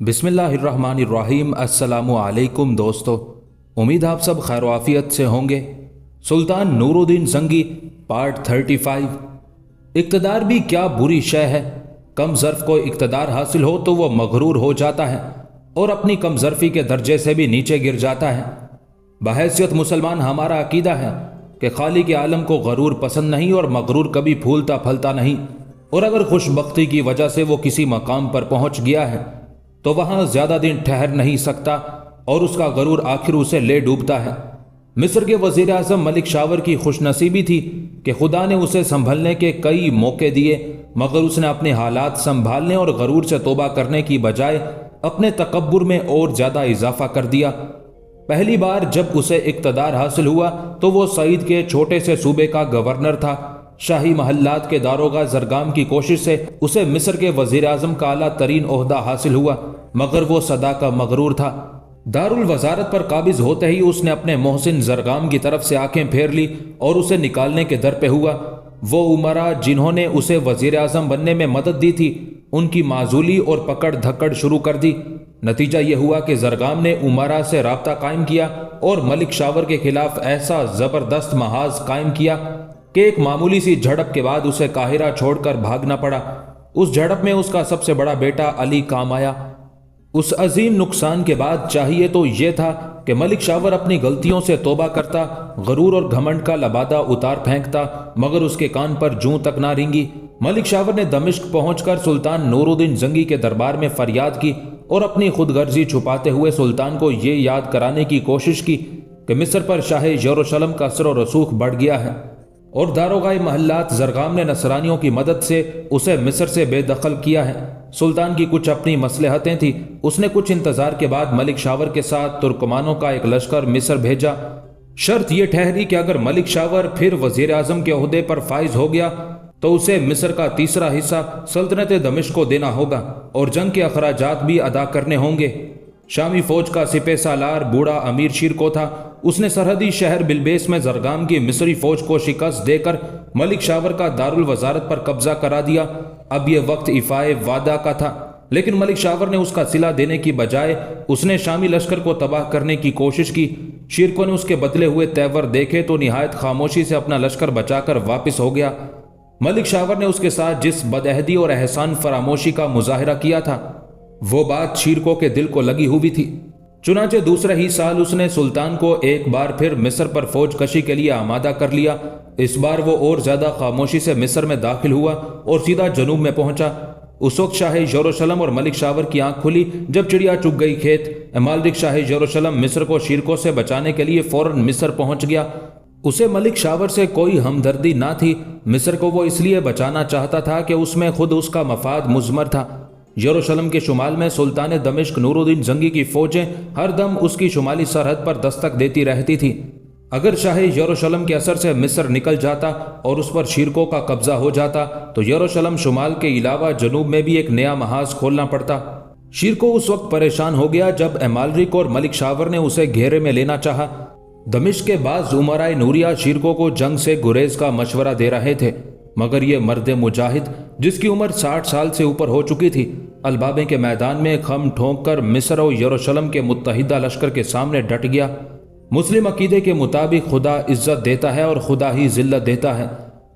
बिस्मिल्लाहिर्रहमानिर्रहीम। अस्सलामु अलैकुम दोस्तों, उम्मीद आप सब खैर आफियत से होंगे। सुल्तान नूरुद्दीन जंगी पार्ट 35। इक़्तिदार भी क्या बुरी शय है। कम ज़र्फ़ को इक़्तिदार हासिल हो तो वह मगरूर हो जाता है और अपनी कम ज़र्फ़ी के दर्जे से भी नीचे गिर जाता है। बहैसियत मुसलमान हमारा अकीदा है कि खालिक आलम को गरूर पसंद नहीं और मगरूर कभी फूलता फलता नहीं, और अगर खुशबख्ती की वजह से वो किसी मकाम पर पहुंच गया है तो वहां ज्यादा दिन ठहर नहीं सकता और उसका गरूर आखिर उसे ले डूबता है। मिस्र के वजीर आजम मलिक शावर की खुशनसीबी थी कि खुदा ने उसे संभलने के कई मौके दिए, मगर उसने अपने हालात संभालने और गरूर से तौबा करने की बजाय अपने तकब्बुर में और ज्यादा इजाफा कर दिया। पहली बार जब उसे इक़्तिदार हासिल हुआ तो वो सईद के छोटे से सूबे का गवर्नर था। शाही महल्लात के दारोगा जरगाम की कोशिश से उसे मिस्र के वजीर आजम का आला तरीन ओहदा हासिल हुआ, मगर वो सदा का मगरूर था। दारुल वजारत पर काबिज होते ही उसने अपने मोहसिन जरगाम की तरफ से आंखें फेर ली और उसे निकालने के दर पे हुआ। वो उमरा जिन्होंने उसे वजीर आजम बनने में मदद दी थी, उनकी माजूली और पकड़ धक्कड़ शुरू कर दी। नतीजा यह हुआ कि जरगाम ने उमरा से राब्ता कायम किया और मलिक शावर के खिलाफ ऐसा जबरदस्त महाज कायम किया कि एक मामूली सी झड़प के बाद उसे काहिरा छोड़कर भागना पड़ा। उस झड़प में उसका सबसे बड़ा बेटा अली काम आया। उस अजीम नुकसान के बाद चाहिए तो यह था कि मलिक शावर अपनी गलतियों से तौबा करता, गरूर और घमंड का लबादा उतार फेंकता, मगर उसके कान पर जूं तक ना रेंगी। मलिक शावर ने दमिश्क पहुंचकर सुल्तान नूरुद्दीन जंगी के दरबार में फरियाद की और अपनी खुदगर्जी छुपाते हुए सुल्तान को ये याद कराने की कोशिश की कि मिस्र पर शाह यरूशलेम का असर और रसूख बढ़ गया है और दारोगाए महल्लात जरगाम ने नसरानियों की मदद से उसे मिस्र से बेदखल किया है। सुल्तान की कुछ अपनी मसलहतें थी। उसने कुछ इंतजार के बाद मलिक शावर के साथ तुर्कमानों का एक लश्कर मिस्र भेजा। शर्त यह ठहरी कि अगर मलिक शावर फिर वजीर आजम के ओहदे पर फाइज हो गया तो उसे मिस्र का तीसरा हिस्सा सल्तनत दमिश्क को देना होगा और जंग के अखराजात भी अदा करने होंगे। शामी फौज का सिपह सालार बूढ़ा अमीर शीरको था। उसने सरहदी शहर बिलबेस में जरगाम की मिस्री फौज को शिकस्त देकर मलिक शावर का दारुल वजारत पर कब्जा करा दिया। अब यह वक्त इफाए वादा का था, लेकिन मलिक शावर ने उसका सिला देने की बजाय उसने शामी लश्कर को तबाह करने की कोशिश की। शीरको ने उसके बदले हुए तेवर देखे तो निहायत खामोशी से अपना लश्कर बचाकर वापस हो गया। मलिक शावर ने उसके साथ जिस बदअहदी और एहसान फरामोशी का मुजाहिरा किया था, वो बात शीरको के दिल को लगी हुई थी। चुनाचे दूसरे ही साल उसने सुल्तान को एक बार फिर मिस्र पर फौज कशी के लिए आमादा कर लिया। इस बार वो और ज्यादा खामोशी से मिस्र में दाखिल हुआ और सीधा जनूब में पहुंचा। उस वक्त शाह यरूशलेम और मलिक शावर की आंख खुली जब चिड़िया चुग गई खेत। मालिक शाह यरूशलेम मिस्र को शीरको से बचाने के लिए फौरन मिस्र पहुंच गया। उसे मलिक शावर से कोई हमदर्दी ना थी। मिस्र को वो इसलिए बचाना चाहता था कि उसमें खुद उसका मफाद मुज़मर था। यरूशलेम के शुमाल में सुल्तान दमिश्क नूरुद्दीन जंगी की फौजें हर दम उसकी शुमाली सरहद पर दस्तक देती रहती थी। अगर शाह यरूशलेम के असर से मिस्र निकल जाता और उस पर शीरको का कब्जा हो जाता तो यरूशलेम शुमाल के अलावा जनूब में भी एक नया महाज खोलना पड़ता। शीरको उस वक्त परेशान हो गया जब एमालरिक और मलिक शावर ने उसे घेरे में लेना चाहा। दमिश्क के बाज़ उमराए नूरिया शीरको को जंग से गुरेज का मशवरा दे रहे थे, मगर ये मर्द मुजाहिद जिसकी उम्र 60 साल से ऊपर हो चुकी थी, अलबाबे के मैदान में खम ठोंक कर मिस्र और यरूशलेम के मुत्तहिदा लश्कर के सामने डट गया। मुस्लिम अकीदे के मुताबिक खुदा इज्जत देता है और खुदा ही जिल्लत देता है।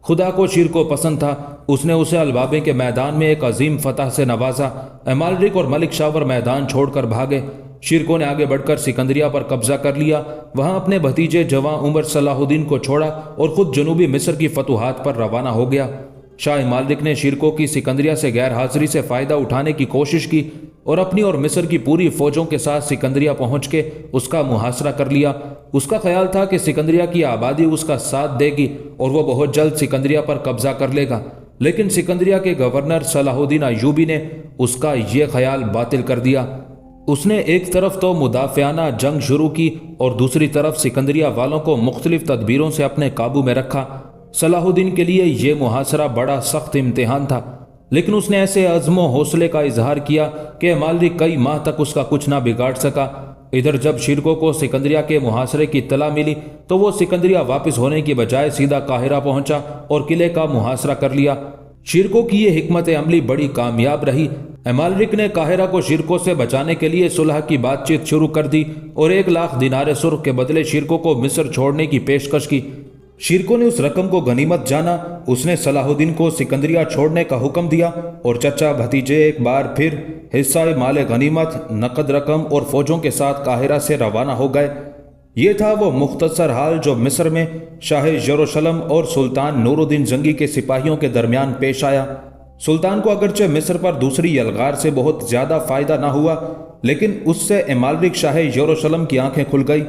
खुदा को शीरको पसंद था। उसने उसे अलबाबे के मैदान में एक अजीम फतह से नवाजा। एमालरिक और मलिक शावर मैदान छोड़कर भागे। शीरको ने आगे बढ़कर सिकंदरिया पर कब्जा कर लिया। वहां अपने भतीजे जवां उमर सलाहुद्दीन को छोड़ा और खुद जनूबी मिस्र की फतुहात पर रवाना हो गया। शाह मालिक ने शीरको की सिकंदरिया से गैर हाजिरी से फ़ायदा उठाने की कोशिश की और अपनी और मिस्र की पूरी फौजों के साथ सिकंदरिया पहुंच के उसका मुहासरा कर लिया। उसका ख्याल था कि सिकंदरिया की आबादी उसका साथ देगी और वह बहुत जल्द सिकंदरिया पर कब्जा कर लेगा, लेकिन सिकंदरिया के गवर्नर सलाहुद्दीन अय्यूबी ने उसका ये ख्याल बातिल कर दिया। उसने एक तरफ तो मुदाफ़ियाना जंग शुरू की और दूसरी तरफ सिकंदरिया वालों को मुख्तलिफ तदबीरों से अपने काबू में रखा। सलाहुद्दीन के लिए यह मुहासरा बड़ा सख्त इम्तिहान था, लेकिन उसने ऐसे अज़्म व हौसले का इजहार किया कि मालिक कई माह तक उसका कुछ ना बिगाड़ सका। इधर जब शिरको को सिकंदरिया के मुहासरे की इत्तला मिली तो वो सिकंदरिया वापस होने की बजाय सीधा काहिरा पहुंचा और किले का मुहासरा कर लिया। शिरको की ये हिकमत अमली बड़ी कामयाब रही। एमालरिक ने काहिरा को शिरको से बचाने के लिए सुलह की बातचीत शुरू कर दी और 1,00,000 दिनारे सुर्ख के बदले शिरको को मिस्र छोड़ने की पेशकश की। शिरको ने उस रकम को गनीमत जाना। उसने सलाहुद्दीन को सिकंदरिया छोड़ने का हुक्म दिया और चचा भतीजे एक बार फिर हिस्सा माले गनीमत, नकद रकम और फौजों के साथ काहिरा से रवाना हो गए। ये था वो मुख्तसर हाल जो मिस्र में शाह यरूशलम और सुल्तान नूरुद्दीन जंगी के सिपाहियों के दरमियान पेश आया। सुल्तान को अगरचे मिस्र पर दूसरी यलगार से बहुत ज्यादा फायदा ना हुआ, लेकिन उससे एमालरिक शाह यरूशलम की आंखें खुल गई।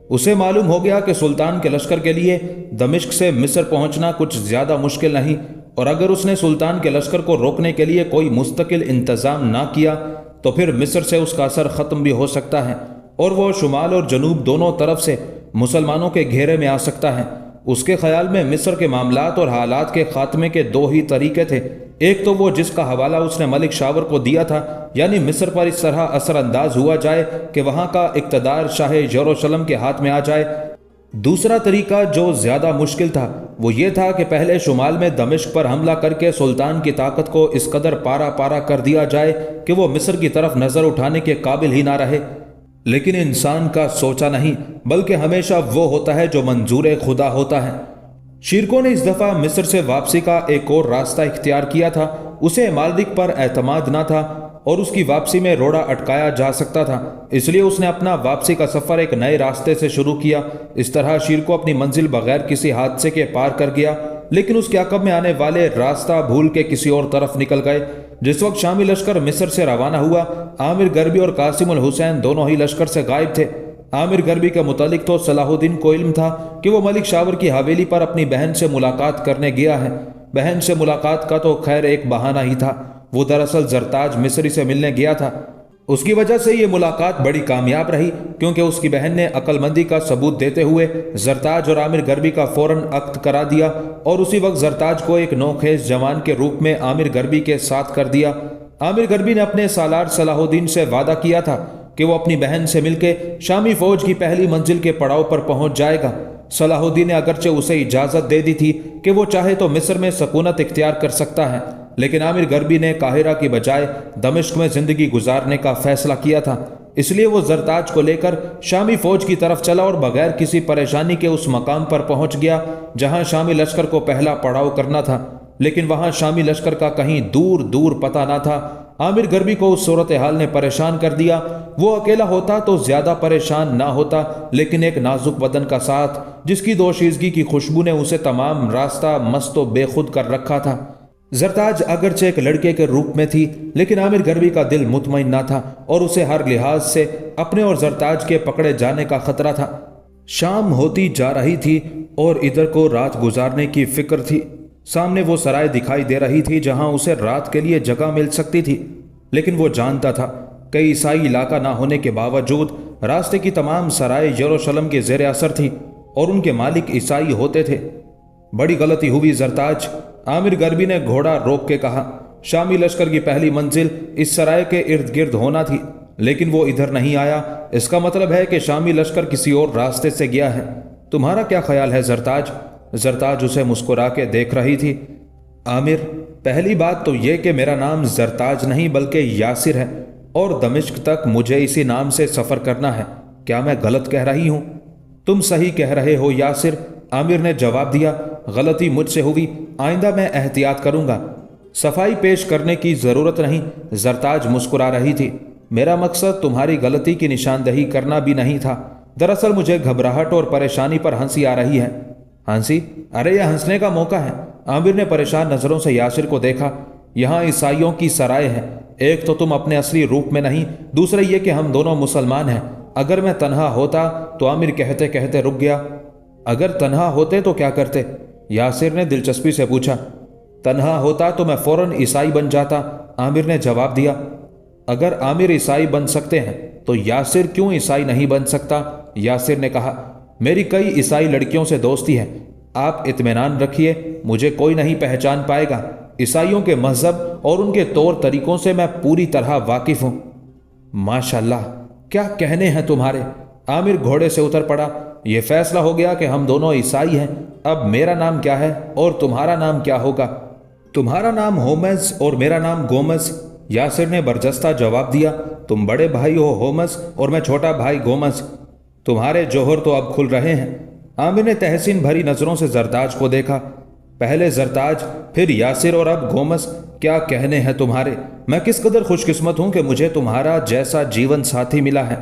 उसे मालूम हो गया कि सुल्तान के लश्कर के लिए दमिश्क से मिस्र पहुंचना कुछ ज्यादा मुश्किल नहीं, और अगर उसने सुल्तान के लश्कर को रोकने के लिए कोई मुस्तकिल इंतजाम ना किया तो फिर मिस्र से उसका असर खत्म भी हो सकता है और वो शुमाल और जनूब दोनों तरफ से मुसलमानों के घेरे में आ सकता है। उसके ख्याल में मिस्र के मामलात और हालात के खात्मे के 2 ही तरीके थे। एक तो वो जिसका हवाला उसने मलिक शावर को दिया था, यानी मिस्र पर इस तरह असरअंदाज हुआ जाए कि वहां का इक्तदार शाह यरूशलम के हाथ में आ जाए। दूसरा तरीका जो ज्यादा मुश्किल था वो ये था कि पहले शुमाल में दमिश्क पर हमला करके सुल्तान की ताकत को इस कदर पारा पारा कर दिया जाए कि वो मिस्र की तरफ नजर उठाने के काबिल ही ना रहे। लेकिन इंसान का सोचा नहीं बल्कि हमेशा वो होता है जो मंजूर खुदा होता है। शिरको ने इस दफा मिस्र से वापसी का एक और रास्ता इख्तियार किया था। उसे मालिक पर एतमाद ना था और उसकी वापसी में रोड़ा अटकाया जा सकता था, इसलिए उसने अपना वापसी का सफर एक नए रास्ते से शुरू किया। इस तरह शिरको अपनी मंजिल बगैर किसी हादसे के पार कर गया, लेकिन उसके अकब में आने वाले रास्ता भूल के किसी और तरफ निकल गए। जिस वक्त शामी लश्कर मिस्र से रवाना हुआ, आमिर गरबी और कासिम उल हुसैन दोनों ही लश्कर से गायब थे। आमिर गरबी के मुतालिक तो सलाहुद्दीन को इल्म था कि वो मलिक शावर की हवेली पर अपनी बहन से मुलाकात करने गया है। बहन से मुलाकात का तो खैर एक बहाना ही था, वो दरअसल जरताज मिस्री से मिलने गया था। उसकी वजह से ये मुलाकात बड़ी कामयाब रही, क्योंकि उसकी बहन ने अक्लमंदी का सबूत देते हुए जरताज और आमिर गरबी का फौरन अक्द करा दिया और उसी वक्त जरताज को एक नौखेज जवान के रूप में आमिर गरबी के साथ कर दिया। आमिर गरबी ने अपने सालार सलाहुद्दीन से वादा किया था कि वो अपनी बहन से मिलके शामी फौज की पहली मंजिल के पड़ाव पर पहुंच जाएगा। सलाहुद्दीन ने अगरचे उसे इजाजत दे दी थी कि वो चाहे तो मिस्र में सकूनत इख्तियार कर सकता है, लेकिन आमिर गरबी ने काहिरा की बजाय दमिश्क में जिंदगी गुजारने का फैसला किया था। इसलिए वो जरताज को लेकर शामी फौज की तरफ चला और बगैर किसी परेशानी के उस मकाम पर पहुंच गया जहां शामी लश्कर को पहला पड़ाव करना था। लेकिन वहां शामी लश्कर का कहीं दूर दूर पता ना था। आमिर गरबी को उस सूरत हाल ने परेशान कर दिया। वो अकेला होता तो ज्यादा परेशान ना होता, लेकिन एक नाजुक बदन का साथ जिसकी दोशीजगी की खुशबू ने उसे तमाम रास्ता मस्त व बेखुद कर रखा था। जरताज अगरचे एक लड़के के रूप में थी, लेकिन आमिर गरबी का दिल मुतमईन ना था और उसे हर लिहाज से अपने और जरताज के पकड़े जाने का खतरा था। शाम होती जा रही थी और इधर को रात गुजारने की फिक्र थी। सामने वो सराय दिखाई दे रही थी जहां उसे रात के लिए जगह मिल सकती थी, लेकिन वो जानता था कि ईसाई इलाका ना होने के बावजूद रास्ते की तमाम सराय यरूशलम के जेर असर थी और उनके मालिक ईसाई होते थे। बड़ी गलती हुई जरताज, आमिर गरबी ने घोड़ा रोक के कहा। शामी लश्कर की पहली मंजिल इस सराय के इर्द गिर्द होना थी, लेकिन वो इधर नहीं आया। इसका मतलब है कि शामी लश्कर किसी और रास्ते से गया है। तुम्हारा क्या ख्याल है जरताज? जरताज उसे मुस्कुरा के देख रही थी। आमिर, पहली बात तो यह कि मेरा नाम जरताज नहीं बल्कि यासिर है और दमिश्क तक मुझे इसी नाम से सफर करना है। क्या मैं गलत कह रही हूं? तुम सही कह रहे हो यासिर, आमिर ने जवाब दिया। गलती मुझसे हुई, आइंदा मैं एहतियात करूंगा। सफाई पेश करने की जरूरत नहीं, जरताज मुस्कुरा रही थी। मेरा मकसद तुम्हारी गलती की निशानदही करना भी नहीं था। दरअसल मुझे घबराहट और परेशानी पर हंसी आ रही है। हंसी? अरे यह हंसने का मौका है। आमिर ने परेशान नजरों से यासिर को देखा। यहाँ ईसाइयों की सराय है। एक तो तुम अपने असली रूप में नहीं, दूसरा ये कि हम दोनों मुसलमान हैं। अगर मैं तन्हा होता तो आमिर कहते कहते रुक गया। अगर तन्हा होते तो क्या करते? यासिर ने दिलचस्पी से पूछा। तन्हा होता तो मैं फौरन ईसाई बन जाता, आमिर ने जवाब दिया। अगर आमिर ईसाई बन सकते हैं तो यासिर क्यों ईसाई नहीं बन सकता? यासिर ने कहा। मेरी कई ईसाई लड़कियों से दोस्ती है, आप इत्मीनान रखिए, मुझे कोई नहीं पहचान पाएगा। ईसाइयों के मजहब और उनके तौर तरीकों से मैं पूरी तरह वाकिफ हूं। माशाल्लाह, क्या कहने हैं तुम्हारे? आमिर घोड़े से उतर पड़ा। यह फैसला हो गया कि हम दोनों ईसाई हैं। अब मेरा नाम क्या है और तुम्हारा नाम क्या होगा? तुम्हारा नाम होमस और मेरा नाम गोमस, यासिर ने बरजस्ता जवाब दिया। तुम बड़े भाई हो होमस और मैं छोटा भाई गोमस। तुम्हारे जोहर तो अब खुल रहे हैं। आमिर ने तहसीन भरी नजरों से जरताज को देखा। पहले जरताज, फिर यासिर और अब गोमस। क्या कहने हैं तुम्हारे? मैं किस कदर खुशकिस्मत हूं कि मुझे तुम्हारा जैसा जीवन साथी मिला है।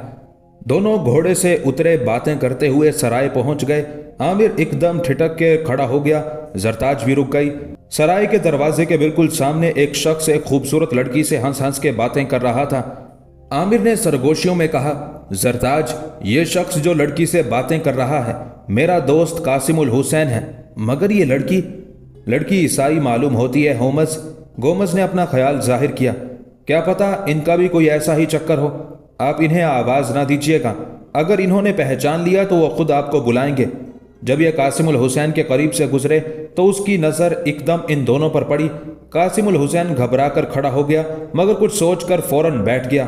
दोनों घोड़े से उतरे, बातें करते हुए सराय पहुंच गए। आमिर एकदम ठिठक के खड़ा हो गया। जरताज भी रुक गई। सराय के दरवाजे के बिल्कुल सामने एक शख्स एक खूबसूरत लड़की से हंस हंस के बातें कर रहा था। आमिर ने सरगोशियों में कहा, जरताज, ये शख्स जो लड़की से बातें कर रहा है मेरा दोस्त कासिमुल हुसैन है। मगर ये लड़की ईसाई मालूम होती है होमस। गोमस ने अपना ख्याल जाहिर किया। क्या पता इनका भी कोई ऐसा ही चक्कर हो। आप इन्हें आवाज ना दीजिएगा। अगर इन्होंने पहचान लिया तो वो खुद आपको बुलाएंगे। जब यह कासिमुल हुसैन के करीब से गुजरे तो उसकी नजर एकदम इन दोनों पर पड़ी। कासिमुल हुसैन घबराकर खड़ा हो गया, मगर कुछ सोचकर फौरन बैठ गया।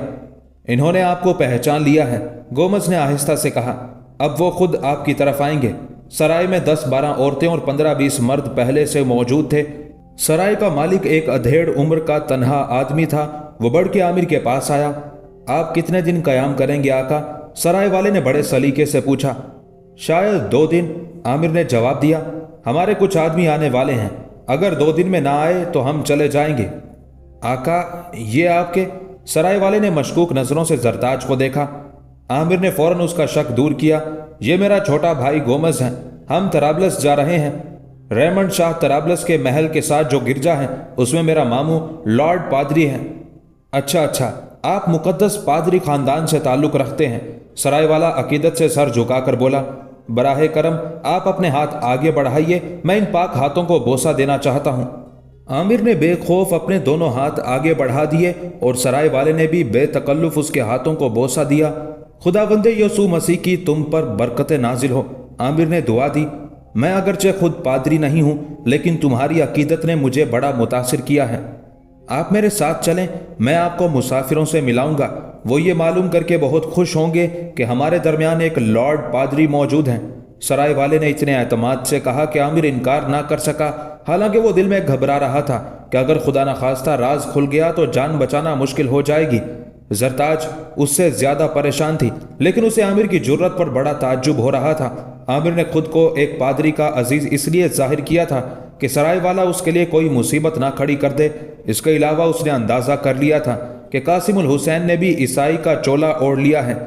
इन्होंने आपको पहचान लिया है, गोमस ने आहिस्ता से कहा। अब वो खुद आपकी तरफ आएंगे। सराय में 10-12 औरतें और 15-20 मर्द पहले से मौजूद थे। सराय का मालिक एक अधेड़ उम्र का तन्हा आदमी था। वो बढ़ के आमिर के पास आया। आप कितने दिन कयाम करेंगे आका? सराय वाले ने बड़े सलीके से पूछा। शायद 2 दिन, आमिर ने जवाब दिया। हमारे कुछ आदमी आने वाले हैं, अगर 2 दिन में ना आए तो हम चले जाएंगे। आका, ये आपके? सराय वाले ने मशकूक नजरों से जरताज को देखा। आमिर ने फौरन उसका शक दूर किया। ये मेरा छोटा भाई गोमस है। हम तराबलस जा रहे हैं। रेमंड शाह तराबलस के महल के साथ जो गिरजा है उसमें मेरा मामू लॉर्ड पादरी है। अच्छा, आप मुकद्दस पादरी खानदान से ताल्लुक रखते हैं? सराय वाला अकीदत से सर झुकाकर बोला। बराहे करम आप अपने हाथ आगे बढ़ाइए, मैं इन पाक हाथों को बोसा देना चाहता हूं। आमिर ने बेखौफ अपने दोनों हाथ आगे बढ़ा दिए और सराय वाले ने भी बेतकल्लुफ उसके हाथों को बोसा दिया। खुदावंदे यसू मसीह की तुम पर बरकत नाजिल हो। आमिर ने दुआ दी। मैं अगरचे खुद पादरी नहीं हूं, लेकिन तुम्हारी अकीदत ने मुझे बड़ा मुतासिर किया है। आप मेरे साथ चलें, मैं आपको मुसाफिरों से मिलाऊंगा। वो ये मालूम करके बहुत खुश होंगे कि हमारे दरमियान एक लॉर्ड पादरी मौजूद हैं। सराय वाले ने इतने एतमाद से कहा कि आमिर इनकार ना कर सका। हालांकि वो दिल में घबरा रहा था कि अगर खुदा न खास्ता राज खुल गया तो जान बचाना मुश्किल हो जाएगी। जरताज उससे ज्यादा परेशान थी, लेकिन उसे आमिर की जुर्रत पर बड़ा ताज्जुब हो रहा था। आमिर ने खुद को एक पादरी का अजीज इसलिए जाहिर किया था कि सराय वाला उसके लिए कोई मुसीबत ना खड़ी कर दे। इसके अलावा उसने अंदाजा कर लिया था कि कासिमुल हुसैन ने भी ईसाई का चोला ओढ़ लिया है।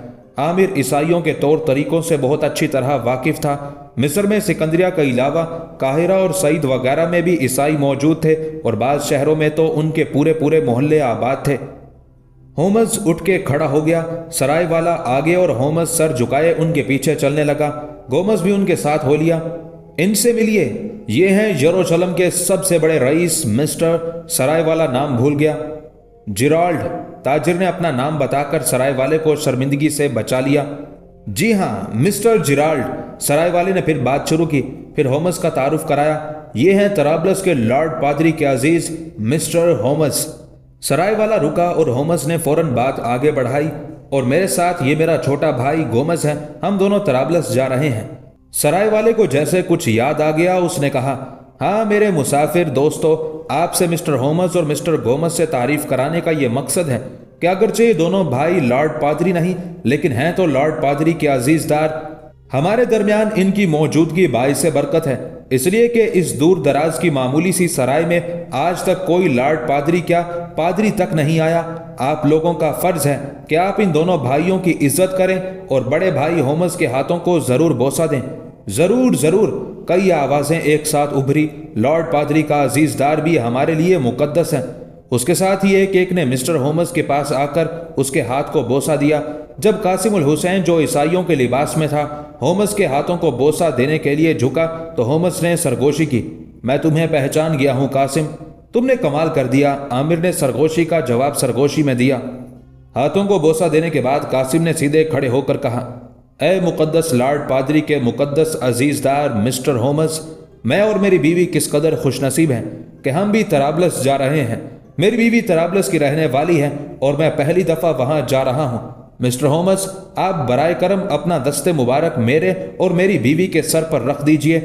आमिर ईसाइयों के तौर तरीकों से बहुत अच्छी तरह वाकिफ था। मिस्र में सिकंदरिया के अलावा काहिरा और सईद वगैरह में भी ईसाई मौजूद थे और बाज़ शहरों में तो उनके पूरे पूरे मोहल्ले आबाद थे। होमस उठ के खड़ा हो गया। सराय वाला आगे और होमस सर झुकाए उनके पीछे चलने लगा। गोमस भी उनके साथ हो लिया। इनसे मिलिए, ये हैं यरूशलेम के सबसे बड़े रईस मिस्टर। सराय वाला नाम भूल गया। जिराल्ड, ताजिर ने अपना नाम बताकर सराय वाले को शर्मिंदगी से बचा लिया। जी हाँ, मिस्टर जिराल्ड, सराय वाले ने फिर बात शुरू की। फिर होमस का तारुफ कराया। ये हैं तराबलस के लॉर्ड पादरी के अजीज मिस्टर होमस। सराय वाला रुका और होमस ने फौरन बात आगे बढ़ाई। और मेरे साथ ये मेरा छोटा भाई गोमस है, हम दोनों तराबलस जा रहे हैं। सराय वाले को जैसे कुछ याद आ गया, उसने कहा, हाँ मेरे मुसाफिर दोस्तों, आपसे मिस्टर होमस और मिस्टर गोमस से तारीफ कराने का ये मकसद है कि अगरचे ये दोनों भाई लॉर्ड पादरी नहीं, लेकिन हैं तो लॉर्ड पादरी के अजीजदार। हमारे दरमियान इनकी मौजूदगी बाइस बरकत है, इसलिए कि इस दूर दराज की मामूली सी सराय में आज तक कोई लॉर्ड पादरी क्या पादरी तक नहीं आया। आप लोगों का फर्ज है कि आप इन दोनों भाइयों की इज्जत करें और बड़े भाई होमस के हाथों को जरूर बोसा दें। जरूर जरूर, कई आवाजें एक साथ उभरी। लॉर्ड पादरी का अजीजदार भी हमारे लिए मुकद्दस है। उसके साथ ही एक ने मिस्टर होमस के पास आकर उसके हाथ को बोसा दिया। जब कासिमुल हुसैन, जो ईसाइयों के लिबास में था, होमस के हाथों को बोसा देने के लिए झुका तो होमस ने सरगोशी की। मैं तुम्हें पहचान गया हूं कासिम, तुमने कमाल कर दिया। आमिर ने सरगोशी का जवाब सरगोशी में दिया। हाथों को बोसा देने के बाद कासिम ने सीधे खड़े होकर कहा, ए मुकद्दस लॉर्ड पादरी के मुकद्दस अजीजदार मिस्टर होमस, मैं और मेरी बीवी किस कदर खुशनसीब हैं कि हम भी तराबलस जा रहे हैं। मेरी बीवी तराबलस की रहने वाली है और मैं पहली दफा वहां जा रहा हूं। मिस्टर होमस, आप बराए करम अपना दस्ते मुबारक मेरे और मेरी बीवी के सर पर रख दीजिए।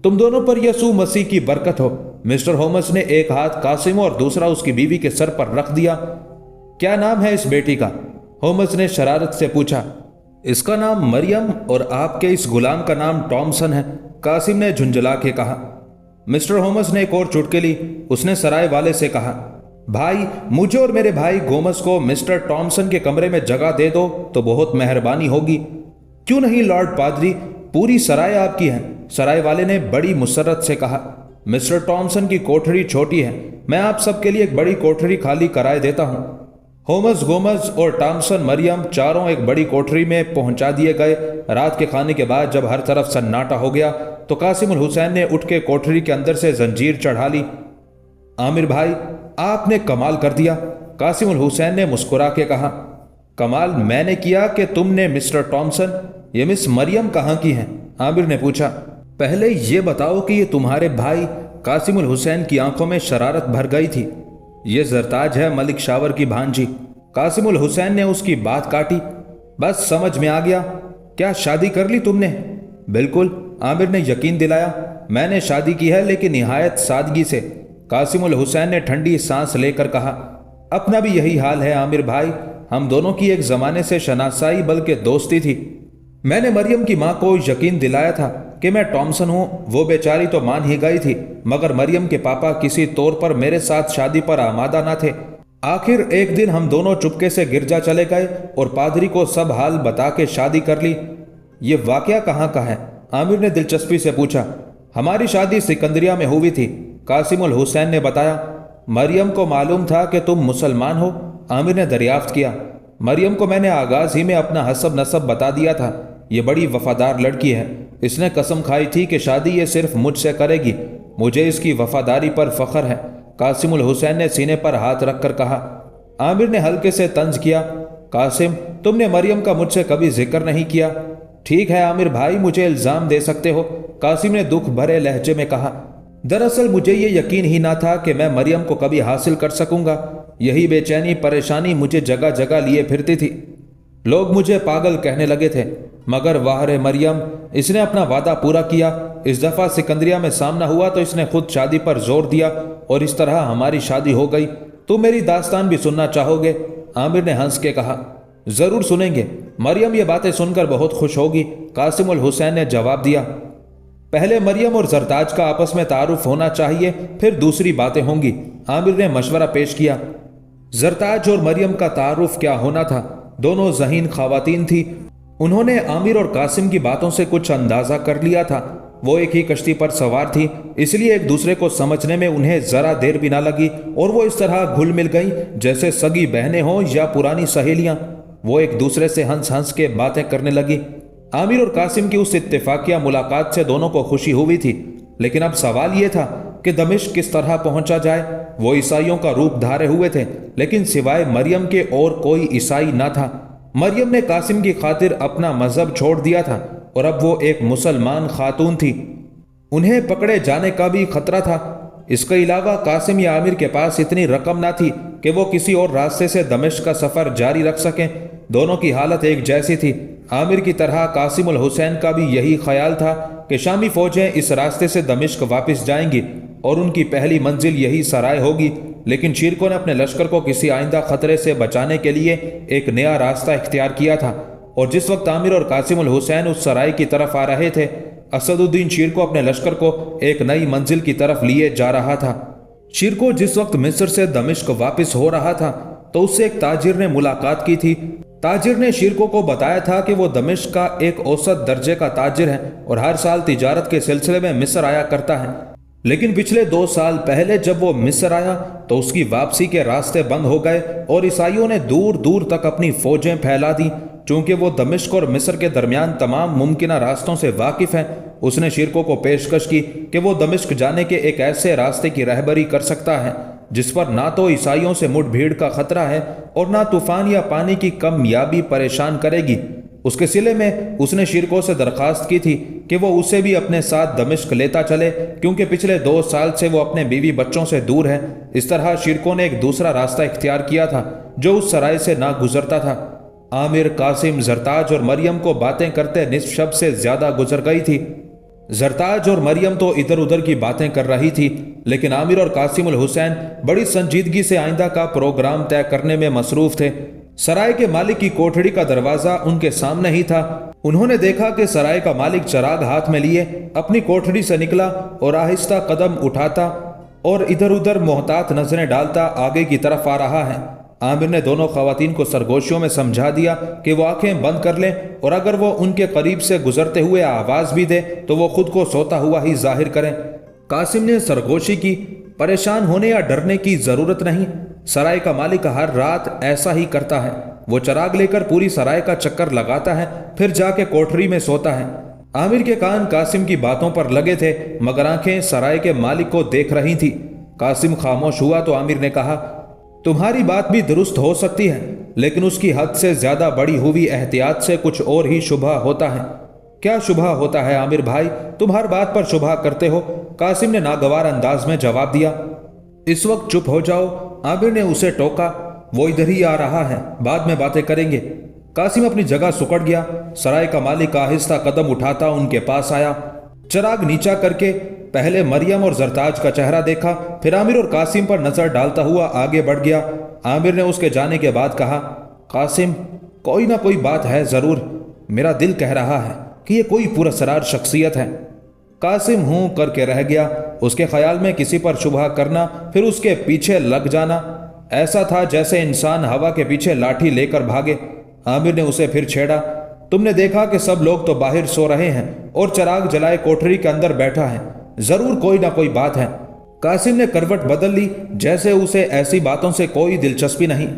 तुम दोनों पर यसू मसीह की बरकत हो। मिस्टर होमस ने एक हाथ कासिम और दूसरा उसकी बीवी के सर पर रख दिया। क्या नाम है इस बेटी का? होमस ने शरारत से पूछा। इसका नाम मरियम और आपके इस गुलाम का नाम टॉमसन है, कासिम ने झुंझला के कहा। मिस्टर होमस ने एक और चुटकी ली। उसने सराय वाले से कहा, भाई, मुझे और मेरे भाई गोमस को मिस्टर टॉमसन के कमरे में जगह दे दो तो बहुत मेहरबानी होगी। क्यों नहीं लॉर्ड पादरी, पूरी सराय आपकी है, सराय वाले ने बड़ी मुसरत से कहा। मिस्टर टॉमसन की कोठरी छोटी है, मैं आप सबके लिए एक बड़ी कोठरी खाली कराए देता हूं। होमस, गोमस और टॉमसन मरियम चारों एक बड़ी कोठरी में पहुंचा दिए गए। रात के खाने के बाद जब हर तरफ सन्नाटा हो गया तो कासिम उल हुसैन ने उठ के कोठरी के अंदर से जंजीर चढ़ा ली। आमिर भाई, आपने कमाल कर दिया, कासिम उल हुसैन ने मुस्कुरा के कहा। कमाल मैंने किया कि तुमने? मिस्टर टॉमसन, ये मिस मरियम कहाँ की हैं? आमिर ने पूछा। पहले ये बताओ कि ये तुम्हारे भाई? कासिम उल हुसैन की आंखों में शरारत भर गई थी। ये जरताज है, मलिक शावर की भांजी। कासिम उल हुसैन ने उसकी बात काटी। बस समझ में आ गया। क्या शादी कर ली तुमने? बिल्कुल, आमिर ने यकीन दिलाया। मैंने शादी की है, लेकिन निहायत सादगी से। कासिम उल हुसैन ने ठंडी सांस लेकर कहा। अपना भी यही हाल है आमिर भाई, हम दोनों की एक जमाने से शनासाई बल्कि दोस्ती थी। मैंने मरियम की मां को यकीन दिलाया था कि मैं टॉमसन हूं। वो बेचारी तो मान ही गई थी, मगर मरियम के पापा किसी तौर पर मेरे साथ शादी पर आमादा न थे। आखिर एक दिन हम दोनों चुपके से गिरजा चले गए और पादरी को सब हाल बता के शादी कर ली। ये वाकया कहाँ का है? आमिर ने दिलचस्पी से पूछा। हमारी शादी सिकंदरिया में हुई थी, कासिम उल हुसैन ने बताया। मरियम को मालूम था कि तुम मुसलमान हो? आमिर ने दरियाफ्त किया। मरियम को मैंने आगाज ही में अपना हसब नसब बता दिया था। ये बड़ी वफादार लड़की है। इसने कसम खाई थी कि शादी ये सिर्फ मुझसे करेगी। मुझे इसकी वफादारी पर फख्र है, कासिम उल हुसैन ने सीने पर हाथ रखकर कहा। आमिर ने हल्के से तंज किया। कासिम, तुमने मरियम का मुझसे कभी जिक्र नहीं किया। ठीक है आमिर भाई, मुझे इल्जाम दे सकते हो, कासिम ने दुख भरे लहजे में कहा। दरअसल मुझे ये यकीन ही ना था कि मैं मरियम को कभी हासिल कर सकूंगा। यही बेचैनी परेशानी मुझे जगह जगह लिए फिरती थी। लोग मुझे पागल कहने लगे थे, मगर वाह रे मरियम, इसने अपना वादा पूरा किया। इस दफा सिकंदरिया में सामना हुआ तो इसने खुद शादी पर जोर दिया और इस तरह हमारी शादी हो गई। तुम मेरी दास्तान भी सुनना चाहोगे? आमिर ने हंस के कहा। जरूर सुनेंगे, मरियम ये बातें सुनकर बहुत खुश होगी, कासिम उल हुसैन ने जवाब दिया। पहले मरियम और जरताज का आपस में तारुफ होना चाहिए, फिर दूसरी बातें होंगी, आमिर ने मशवरा पेश किया। जरताज और मरियम का तारुफ क्या होना था? दोनों ज़हीन खवातीन थी। उन्होंने आमिर और कासिम की बातों से कुछ अंदाजा कर लिया था। वो एक ही कश्ती पर सवार थी, इसलिए एक दूसरे को समझने में उन्हें जरा देर भी ना लगी और वो इस तरह घुल मिल गई जैसे सगी बहनें हों या पुरानी सहेलियां। वो एक दूसरे से हंस हंस के बातें करने लगी। आमिर और कासिम की उस इत्तेफाकिया मुलाकात से दोनों को खुशी हुई थी, लेकिन अब सवाल यह था कि दमिश्क किस तरह पहुंचा जाए। वो ईसाइयों का रूप धारे हुए थे, लेकिन सिवाय मरियम के और कोई ईसाई ना था। मरियम ने कासिम की खातिर अपना मजहब छोड़ दिया था और अब वो एक मुसलमान खातून थी। उन्हें पकड़े जाने का भी खतरा था। इसके अलावा कासिम या आमिर के पास इतनी रकम ना थी कि वो किसी और रास्ते से दमिश्क का सफर जारी रख सकें। दोनों की हालत एक जैसी थी। आमिर की तरह कासिम उल हुसैन का भी यही ख्याल था कि शामी फौजें इस रास्ते से दमिश्क वापस जाएंगी और उनकी पहली मंजिल यही सराय होगी। लेकिन शिरकों ने अपने लश्कर को किसी आइंदा खतरे से बचाने के लिए एक नया रास्ता इख्तियार किया था, और जिस वक्त आमिर और कासिम उल हुसैन उस सराय की तरफ आ रहे थे, असदुद्दीन शिरको अपने लश्कर को एक नई मंजिल की तरफ लिए जा रहा था। शिरको जिस वक्त मिस्र से दमिश्क वापस हो रहा था तो उससे एक ताजिर ने मुलाकात की थी। ताजिर ने शिरको को बताया था कि वो दमिश्क का एक औसत दर्जे का ताजिर है और हर साल तिजारत के सिलसिले में मिस्र आया करता है। लेकिन पिछले 2 साल पहले जब वो मिस्र आया तो उसकी वापसी के रास्ते बंद हो गए और ईसाइयों ने दूर दूर तक अपनी फौजें फैला दी। चूंकि वो दमिश्क और मिस्र के दरमियान तमाम मुमकिन रास्तों से वाकिफ है, उसने शिरको को पेशकश की कि वो दमिश्क जाने के एक ऐसे रास्ते की रहबरी कर सकता है जिस पर ना तो ईसाइयों से मुठभेड़ का खतरा है और ना तूफान या पानी की कमयाबी परेशान करेगी। उसके सिले में उसने शिरको से दरखास्त की थी कि वो उसे भी अपने साथ दमिश्क लेता चले, क्योंकि पिछले 2 साल से वो अपने बीवी बच्चों से दूर है। इस तरह शिरको ने एक दूसरा रास्ता इख्तियार किया था जो उस सराय से ना गुजरता था। आमिर, कासिम, जरताज और मरियम को बातें करते निस्फ शब से ज्यादा गुजर गई थी। जरताज और मरियम तो इधर उधर की बातें कर रही थी, लेकिन आमिर और कासिम उल हुसैन बड़ी संजीदगी से आइंदा का प्रोग्राम तय करने में मसरूफ थे। सराय के मालिक की कोठड़ी का दरवाजा उनके सामने ही था। उन्होंने देखा कि सराय का मालिक चराग हाथ में लिए अपनी कोठड़ी से निकला और आहिस्ता कदम उठाता और इधर उधर मोहतात नजरें डालता आगे की तरफ आ रहा है। आमिर ने दोनों खवातीन को सरगोशियों में समझा दिया कि वो आंखें बंद कर लें और अगर वो उनके करीब से गुजरते हुए आवाज भी दे तो वो खुद को सोता हुआ ही जाहिर करें। कासिम ने सरगोशी की। परेशान होने या डरने की जरूरत नहीं, सराय का मालिक हर रात ऐसा ही करता है। वो चराग लेकर पूरी सराय का चक्कर लगाता है, फिर जाके कोठरी में सोता है। आमिर के कान कासिम की बातों पर लगे थे, मगर आंखें सराय के मालिक को देख रही थी। कासिम खामोश हुआ तो आमिर ने कहा, तुम्हारी बात भी दुरुस्त हो सकती है, लेकिन उसकी हद से ज्यादा बड़ी हुई एहतियात से कुछ और ही शुबह होता है। क्या शुबह होता है आमिर भाई? तुम हर बात पर शुबह करते हो, कासिम ने नागवार अंदाज में जवाब दिया। इस वक्त चुप हो जाओ, आमिर ने उसे टोका। वो इधर ही आ रहा है, बाद में बातें करेंगे। कासिम अपनी जगह सुकड़ गया। सराय का मालिक आहिस्ता कदम उठाता उनके पास आया। चराग नीचा करके पहले मरियम और जरताज का चेहरा देखा, फिर आमिर और कासिम पर नजर डालता हुआ आगे बढ़ गया। आमिर ने उसके जाने के बाद कहा, कासिम, कोई ना कोई बात है जरूर। मेरा दिल कह रहा है कि ये कोई पुरस्कार शख्सियत है। कासिम हूं करके रह गया। उसके ख्याल में किसी पर शुबह करना, फिर उसके पीछे लग जाना, ऐसा था जैसे इंसान हवा के पीछे लाठी लेकर भागे। आमिर ने उसे फिर छेड़ा, तुमने देखा कि सब लोग तो बाहर सो रहे हैं और चराग जलाए कोठरी के अंदर बैठा है, जरूर कोई ना कोई बात है। कासिम ने करवट बदल ली, जैसे उसे ऐसी बातों से कोई दिलचस्पी नहीं।